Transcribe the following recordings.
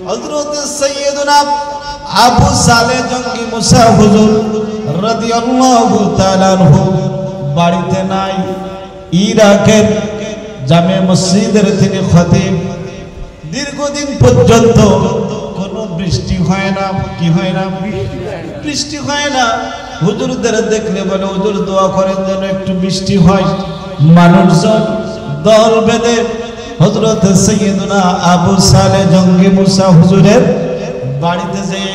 হযরত সাইয়্যিদুনা আবু সালেহ জঙ্গি মুসা হুজুর রাদিয়াল্লাহু তাআলা আনহু বাড়িতে নাই। ইরাকের জামে মসজিদের তিনি খতিব। দীর্ঘদিন পর্যন্ত কোনো বৃষ্টি হয় না। কি হয় না? বৃষ্টি হয় না। হুজুরদের দেখলে বলে হুজুর দোয়া করেন যেন একটু বৃষ্টি হয়। মানুষজন দল বেঁধে হযরত সাইয়্যিদুনা আবু সালেহ জঙ্গি মুসা হুজুরের বাড়িতে যেয়ে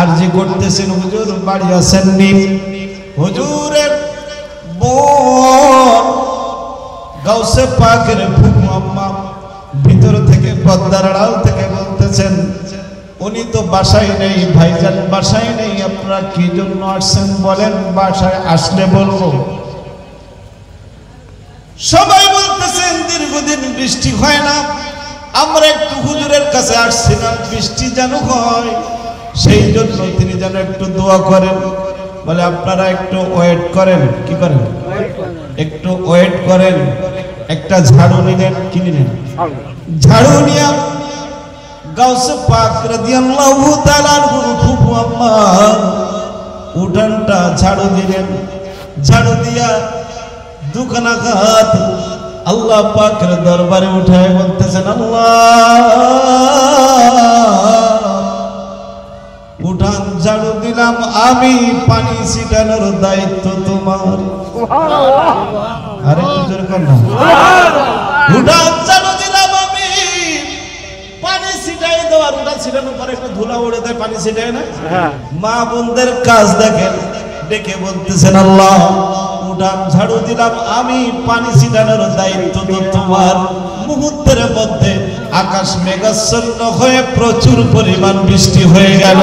আরজি করতেছেন, হুজুর বাড়ি আসেননি। হুজুরের বোন গাউসে পাকের ফুফু আম্মা ভিতর থেকে পর্দার আড়াল থেকে বলতেছেন উনি তো বাসায় নেই, ভাইজান বাসায় নেই, আপনারা কি জন্য আসছেন বলেন, বাসায় আসলে বলবো। সবাই বলতেছেন দীর্ঘদিন বৃষ্টি হয় না, আমরা একটু হুজুরের কাছে আসছিলাম বৃষ্টি যেন হয়, সেই জন্য তিনি যেন একটু দোয়া করেন। বলে আপনারা একটু ওয়েট করেন। কি করেন? একটু ওয়েট করেন। একটা ঝাড়ু নিলেন। কি নিলেন? ঝাড়ু নিয়ে গাউসে পাক রাদিয়াল্লাহু তাআলা আনহুর ফুফু আম্মা উঠানটা ঝাড়ু দিলেন। ঝাড়ু দিয়া দুখানা হাত আল্লাহ পাকের দরবারে উঠায় বলতেছেন আল্লাহ উঠান ঝাড়ু দিলাম আমি, পানি ছিটানোর দায়িত্ব তোমার। আরে জোরে কর না। উঠান ঝাড়ু দিলাম আমি, পানি ছিটাই দেওয়ার, উঠান ছিটানোর পরে একটু ধুলা উড়ে দেয়, পানি ছিটায় না। মা বোনদের কাজ দেখেন, ডেকে বলতেছেন আল্লাহ উঠান ঝাড়ু দিলাম আমি, পানি ছিটানোর দায়িত্ব তো তোমার। মুহূর্তের মধ্যে আকাশ মেঘাচ্ছন্ন হয়ে প্রচুর পরিমাণ বৃষ্টি হয়ে গেল।